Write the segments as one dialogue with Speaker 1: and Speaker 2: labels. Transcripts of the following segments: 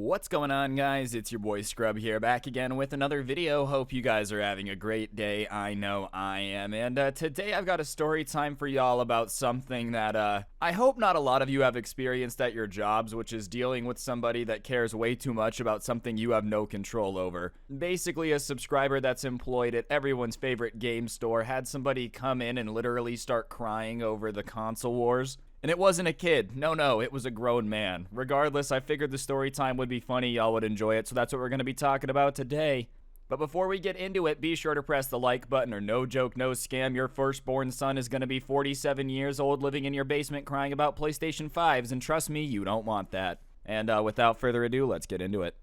Speaker 1: What's going on, guys? It's your boy Scrub here, back again with another video. Hope you guys are having a great day. I know I am. And today I've got a story time for y'all about something that I hope not a lot of you have experienced at your jobs, which is dealing with somebody that cares way too much about something you have no control over. Basically, a subscriber that's employed at everyone's favorite game store had somebody come in and literally start crying over the console wars. And it wasn't a kid. No, it was a grown man. Regardless, I figured the story time would be funny, y'all would enjoy it, so that's what we're going to be talking about today. But before we get into it, be sure to press the like button or no joke, no scam. Your firstborn son is going to be 47 years old living in your basement crying about PlayStation 5s, and trust me, you don't want that. And without further ado, let's get into it.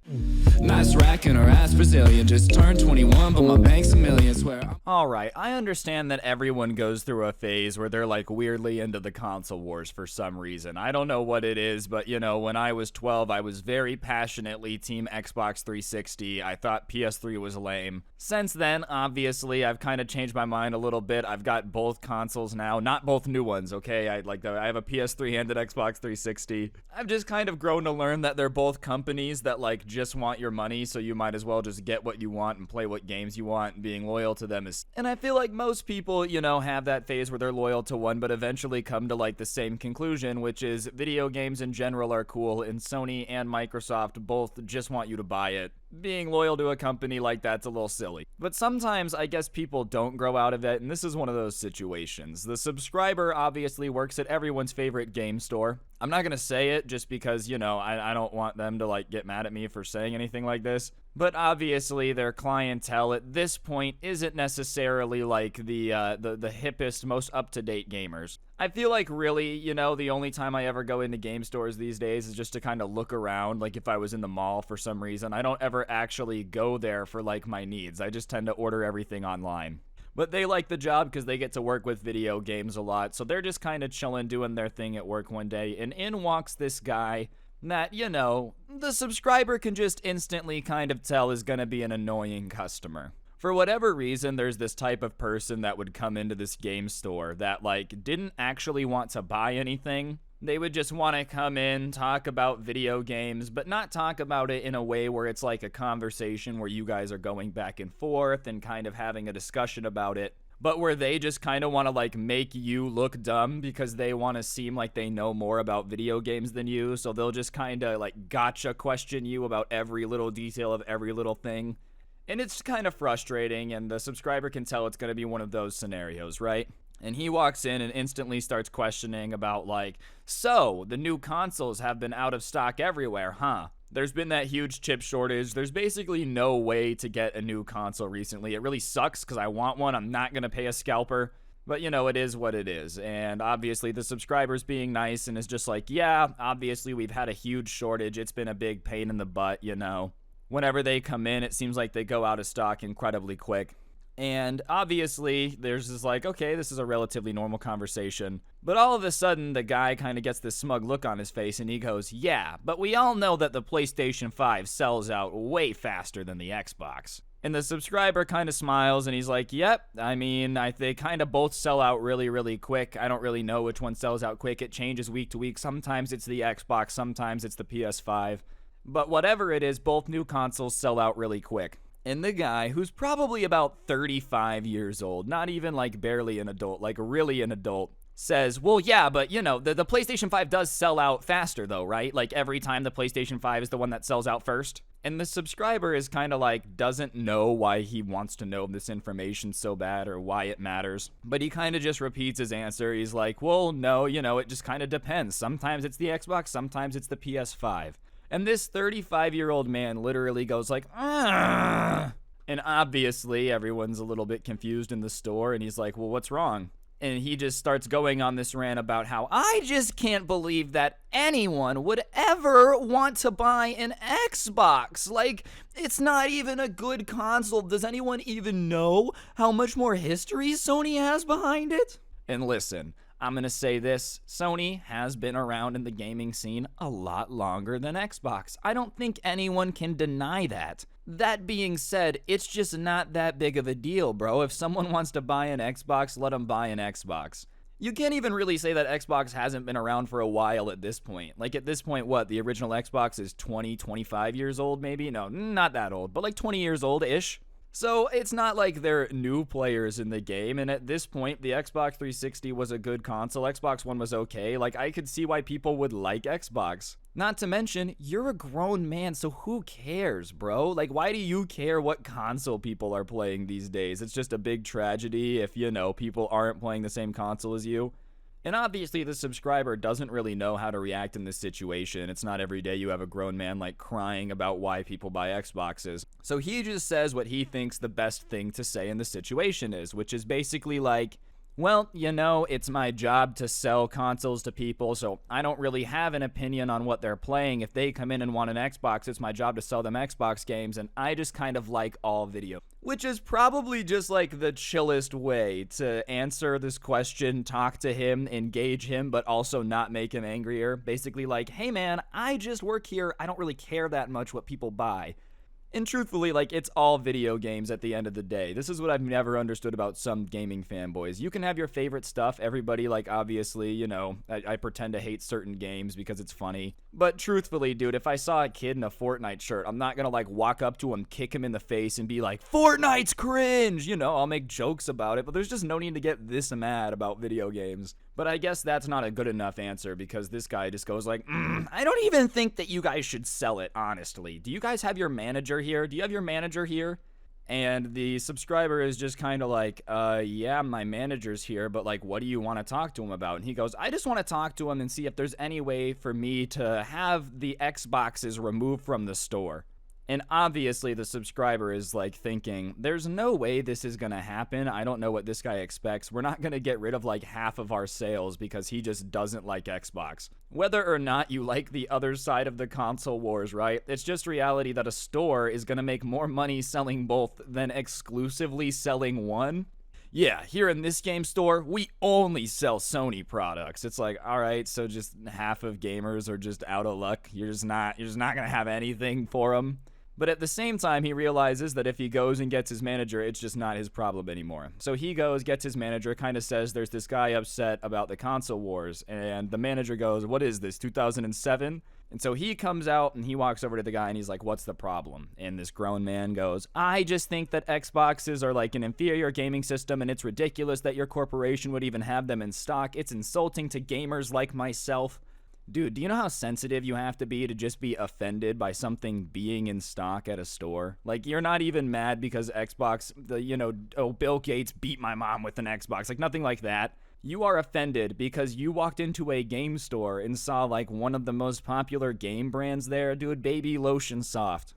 Speaker 2: Nice rack and her ass Brazilian. Just turned 21, but my bank's a million, swear.
Speaker 1: Alright, I understand that everyone goes through a phase where they're like weirdly into the console wars for some reason. I don't know what it is, but you know, when I was 12, I was very passionately Team Xbox 360. I thought PS3 was lame. Since then, obviously, I've kind of changed my mind a little bit. I've got both consoles now, not both new ones, okay? I have a PS3 and an Xbox 360. I've just kind of grown to learn that they're both companies that like just want your money, so you might as well just get what you want and play what games you want, and being loyal to them is. And I feel like most people, you know, have that phase where they're loyal to one but eventually come to like the same conclusion, which is video games in general are cool and Sony and Microsoft both just want you to buy it. Being loyal to a company like that's a little silly. But sometimes I guess people don't grow out of it, and this is one of those situations. The subscriber obviously works at everyone's favorite game store. I'm not gonna say it just because, you know, I don't want them to like get mad at me for saying anything like this. But obviously their clientele at this point isn't necessarily like the hippest, most up-to-date gamers. I feel like really, you know, the only time I ever go into game stores these days is just to kind of look around, like if I was in the mall for some reason. I don't ever actually go there for like my needs. I just tend to order everything online. But they like the job because they get to work with video games a lot, so they're just kind of chilling, doing their thing at work one day, and in walks this guy that, you know, the subscriber can just instantly kind of tell is gonna be an annoying customer. For whatever reason, there's this type of person that would come into this game store that, like, didn't actually want to buy anything. They would just want to come in, talk about video games, but not talk about it in a way where it's like a conversation where you guys are going back and forth and kind of having a discussion about it, but where they just kind of want to like make you look dumb because they want to seem like they know more about video games than you, so they'll just kind of like gotcha question you about every little detail of every little thing. And it's kind of frustrating, and the subscriber can tell it's going to be one of those scenarios, right? And he walks in and instantly starts questioning about like, so, the new consoles have been out of stock everywhere, huh? There's been that huge chip shortage. There's basically no way to get a new console recently. It really sucks because I want one. I'm not going to pay a scalper. But, you know, it is what it is. And obviously the subscriber's being nice and is just like, yeah, obviously we've had a huge shortage. It's been a big pain in the butt, you know. Whenever they come in, it seems like they go out of stock incredibly quick. And obviously, there's this like, okay, this is a relatively normal conversation. But all of a sudden, the guy kind of gets this smug look on his face and he goes, yeah, but we all know that the PlayStation 5 sells out way faster than the Xbox. And the subscriber kind of smiles and he's like, yep, I mean, they kind of both sell out really, really quick. I don't really know which one sells out quick. It changes week to week. Sometimes it's the Xbox, sometimes it's the PS5. But whatever it is, both new consoles sell out really quick. And the guy, who's probably about 35 years old, not even like barely an adult, like really an adult, says, well, yeah, but you know, the PlayStation 5 does sell out faster though, right? Like every time the PlayStation 5 is the one that sells out first. And the subscriber is kind of like, doesn't know why he wants to know this information so bad or why it matters. But he kind of just repeats his answer. He's like, well, no, you know, it just kind of depends. Sometimes it's the Xbox, sometimes it's the PS5. And this 35-year-old man literally goes like, "Ugh." And obviously everyone's a little bit confused in the store, and he's like, well, what's wrong? And he just starts going on this rant about how I just can't believe that anyone would ever want to buy an Xbox. Like, it's not even a good console. Does anyone even know how much more history Sony has behind it? And listen, I'm going to say this, Sony has been around in the gaming scene a lot longer than Xbox. I don't think anyone can deny that. That being said, it's just not that big of a deal, bro. If someone wants to buy an Xbox, let them buy an Xbox. You can't even really say that Xbox hasn't been around for a while at this point. Like, at this point, what? The original Xbox is 20, 25 years old, maybe? No, not that old, but like 20 years old-ish. So it's not like they're new players in the game, and at this point, the Xbox 360 was a good console. Xbox One was okay. Like, I could see why people would like Xbox. Not to mention, you're a grown man, so who cares, bro? Like, why do you care what console people are playing these days? It's just a big tragedy if, people aren't playing the same console as you. And obviously, the subscriber doesn't really know how to react in this situation. It's not every day you have a grown man, like, crying about why people buy Xboxes. So he just says what he thinks the best thing to say in the situation is, which is basically like, well, it's my job to sell consoles to people, so I don't really have an opinion on what they're playing. If they come in and want an Xbox, it's my job to sell them Xbox games, and I just kind of like all video. Which is probably just like the chillest way to answer this question, talk to him, engage him, but also not make him angrier. Basically like, hey man, I just work here, I don't really care that much what people buy. And truthfully, like, it's all video games at the end of the day. This is what I've never understood about some gaming fanboys. You can have your favorite stuff. Everybody, like, obviously, I pretend to hate certain games because it's funny. But truthfully, dude, if I saw a kid in a Fortnite shirt, I'm not gonna, like, walk up to him, kick him in the face, and be like, Fortnite's cringe! I'll make jokes about it, but there's just no need to get this mad about video games. But I guess that's not a good enough answer because this guy just goes like, I don't even think that you guys should sell it, honestly. Do you guys have your manager here? Do you have your manager here? And the subscriber is just kind of like, yeah, my manager's here, but like, what do you want to talk to him about? And he goes, I just want to talk to him and see if there's any way for me to have the Xboxes removed from the store. And obviously the subscriber is like thinking, there's no way this is gonna happen. I don't know what this guy expects. We're not gonna get rid of like half of our sales because he just doesn't like Xbox. Whether or not you like the other side of the console wars, right? It's just reality that a store is gonna make more money selling both than exclusively selling one. Yeah, here in this game store, we only sell Sony products. It's like, all right, so just half of gamers are just out of luck. You're just not gonna have anything for them. But at the same time, he realizes that if he goes and gets his manager, it's just not his problem anymore. So he goes, gets his manager, kind of says there's this guy upset about the console wars. And the manager goes, what is this, 2007? And so he comes out and he walks over to the guy and he's like, what's the problem? And this grown man goes, I just think that Xboxes are like an inferior gaming system and it's ridiculous that your corporation would even have them in stock. It's insulting to gamers like myself. Dude, do you know how sensitive you have to just be offended by something being in stock at a store? Like, you're not even mad because Xbox, Bill Gates beat my mom with an Xbox. Like, nothing like that. You are offended because you walked into a game store and saw, like, one of the most popular game brands there. Dude, Baby Lotion Soft.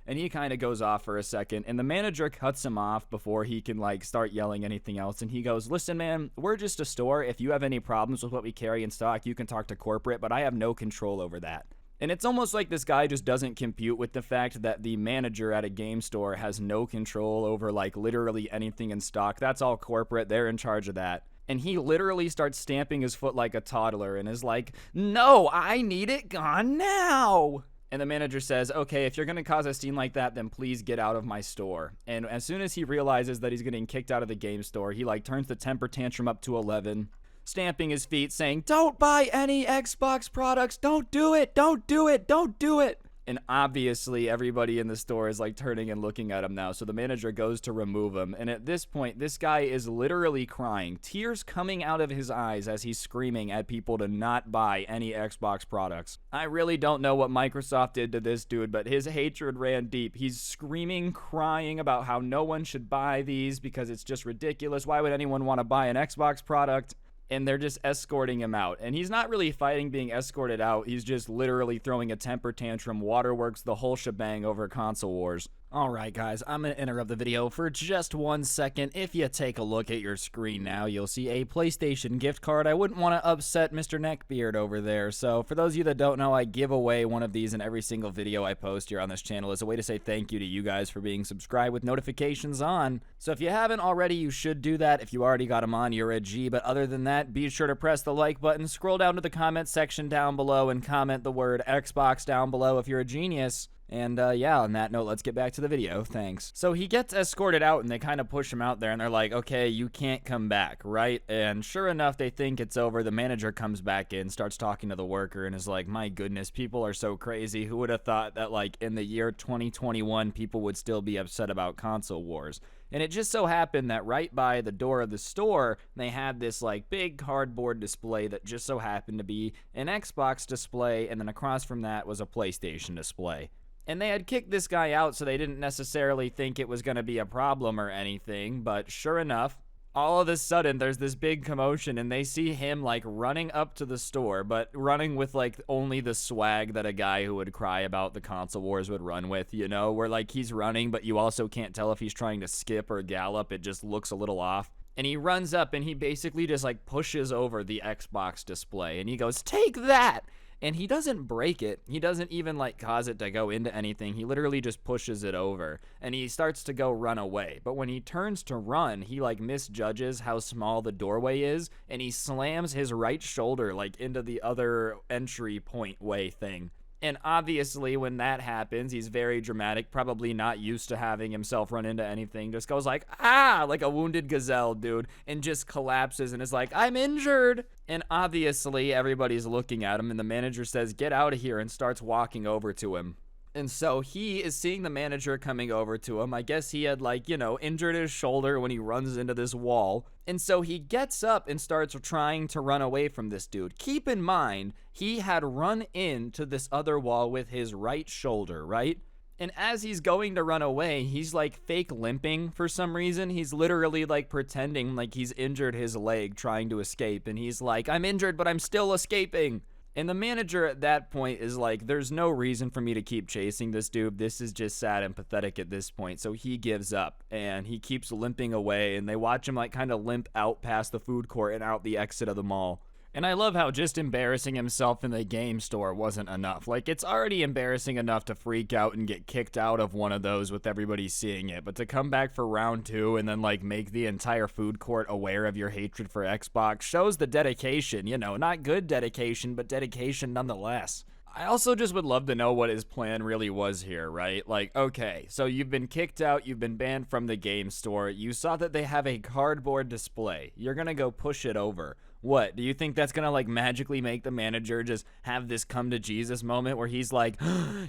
Speaker 1: And he kind of goes off for a second, and the manager cuts him off before he can, like, start yelling anything else. And he goes, listen, man, we're just a store. If you have any problems with what we carry in stock, you can talk to corporate, but I have no control over that. And it's almost like this guy just doesn't compute with the fact that the manager at a game store has no control over, like, literally anything in stock. That's all corporate. They're in charge of that. And he literally starts stamping his foot like a toddler and is like, no, I need it gone now. And the manager says, okay, if you're going to cause a scene like that, then please get out of my store. And as soon as he realizes that he's getting kicked out of the game store, he like turns the temper tantrum up to 11, stamping his feet, saying, don't buy any Xbox products. Don't do it. Don't do it. Don't do it. And obviously everybody in the store is like turning and looking at him now. So the manager goes to remove him. And at this point, this guy is literally crying, tears coming out of his eyes as he's screaming at people to not buy any Xbox products. I really don't know what Microsoft did to this dude, but his hatred ran deep. He's screaming, crying about how no one should buy these because it's just ridiculous. Why would anyone want to buy an Xbox product? And they're just escorting him out. And he's not really fighting being escorted out. He's just literally throwing a temper tantrum, waterworks, the whole shebang over console wars. Alright guys, I'm going to interrupt the video for just 1 second. If you take a look at your screen now, you'll see a PlayStation gift card. I wouldn't want to upset Mr. Neckbeard over there. So for those of you that don't know, I give away one of these in every single video I post here on this channel as a way to say thank you to you guys for being subscribed with notifications on. So if you haven't already, you should do that. If you already got them on, you're a G. But other than that, be sure to press the like button, scroll down to the comment section down below, and comment the word Xbox down below if you're a genius. And yeah, on that note, let's get back to the video. Thanks. So he gets escorted out and they kind of push him out there and they're like, okay, you can't come back, right? And sure enough, they think it's over. The manager comes back in, starts talking to the worker and is like, my goodness, people are so crazy. Who would have thought that like in the year 2021, people would still be upset about console wars? And it just so happened that right by the door of the store, they had this like big cardboard display that just so happened to be an Xbox display, and then across from that was a PlayStation display. And they had kicked this guy out, so they didn't necessarily think it was going to be a problem or anything, but sure enough, all of a sudden there's this big commotion and they see him like running up to the store, but running with like only the swag that a guy who would cry about the console wars would run with, you know, where like he's running, but you also can't tell if he's trying to skip or gallop. It just looks a little off. And he runs up and he basically just like pushes over the Xbox display and he goes, "Take that!" And he doesn't break it. He doesn't even like cause it to go into anything. He literally just pushes it over and he starts to go run away. But when he turns to run, he like misjudges how small the doorway is and he slams his right shoulder like into the other entry point way thing. And obviously when that happens, he's very dramatic, probably not used to having himself run into anything, just goes like, ah, like a wounded gazelle, dude, and just collapses and is like, I'm injured. And obviously everybody's looking at him and the manager says, get out of here, and starts walking over to him. And so he is seeing the manager coming over to him. I guess he had like, you know, injured his shoulder when he runs into this wall. And so he gets up and starts trying to run away from this dude. Keep in mind, he had run into this other wall with his right shoulder, right? And as he's going to run away, he's like fake limping for some reason. He's literally like pretending like he's injured his leg trying to escape. And he's like, I'm injured, but I'm still escaping. And the manager at that point is like, there's no reason for me to keep chasing this dude. This is just sad and pathetic at this point. So he gives up and he keeps limping away and they watch him like kind of limp out past the food court and out the exit of the mall. And I love how just embarrassing himself in the game store wasn't enough. Like, it's already embarrassing enough to freak out and get kicked out of one of those with everybody seeing it. But to come back for round two and then, like, make the entire food court aware of your hatred for Xbox shows the dedication. You know, not good dedication, but dedication nonetheless. I also just would love to know what his plan really was here, right? Like, okay, so you've been kicked out, you've been banned from the game store, you saw that they have a cardboard display, you're gonna go push it over. What, do you think that's gonna like magically make the manager just have this come to Jesus moment where he's like,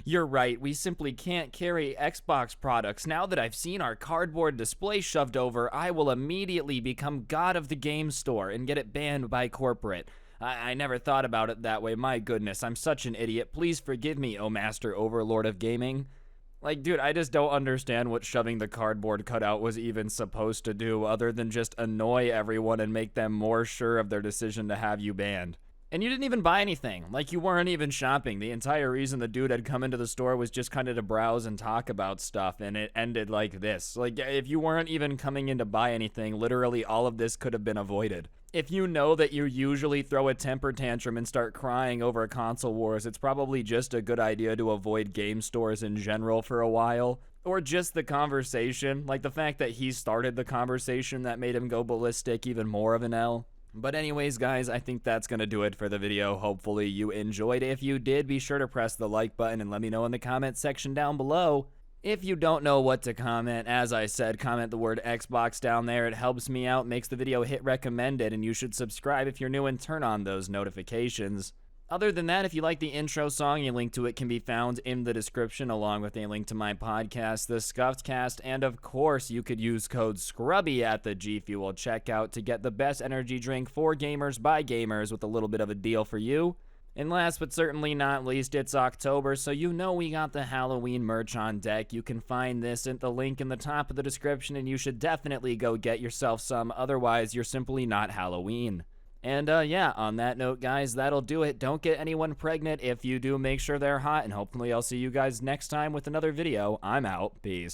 Speaker 1: you're right, we simply can't carry Xbox products. Now that I've seen our cardboard display shoved over, I will immediately become god of the game store and get it banned by corporate. I never thought about it that way. My goodness, I'm such an idiot. Please forgive me, oh master overlord of gaming. Like, dude, I just don't understand what shoving the cardboard cutout was even supposed to do other than just annoy everyone and make them more sure of their decision to have you banned. And you didn't even buy anything. Like, you weren't even shopping. The entire reason the dude had come into the store was just kind of to browse and talk about stuff, and it ended like this. Like, if you weren't even coming in to buy anything, literally all of this could have been avoided. If you know that you usually throw a temper tantrum and start crying over console wars, it's probably just a good idea to avoid game stores in general for a while. Or just the conversation, like the fact that he started the conversation that made him go ballistic, even more of an L. But anyways, guys, I think that's going to do it for the video. Hopefully you enjoyed. If you did, be sure to press the like button and let me know in the comment section down below. If you don't know what to comment, as I said, comment the word Xbox down there. It helps me out, makes the video hit recommended, and you should subscribe if you're new and turn on those notifications. Other than that, if you like the intro song, a link to it can be found in the description, along with a link to my podcast, The Scuffed Cast, and of course, you could use code SCRUBBY at the G Fuel checkout to get the best energy drink for gamers by gamers with a little bit of a deal for you. And last but certainly not least, it's October, so you know we got the Halloween merch on deck. You can find this at the link in the top of the description, and you should definitely go get yourself some, otherwise you're simply not Halloween. And yeah, on that note, guys, that'll do it. Don't get anyone pregnant. If you do, make sure they're hot, and hopefully I'll see you guys next time with another video. I'm out. Peace.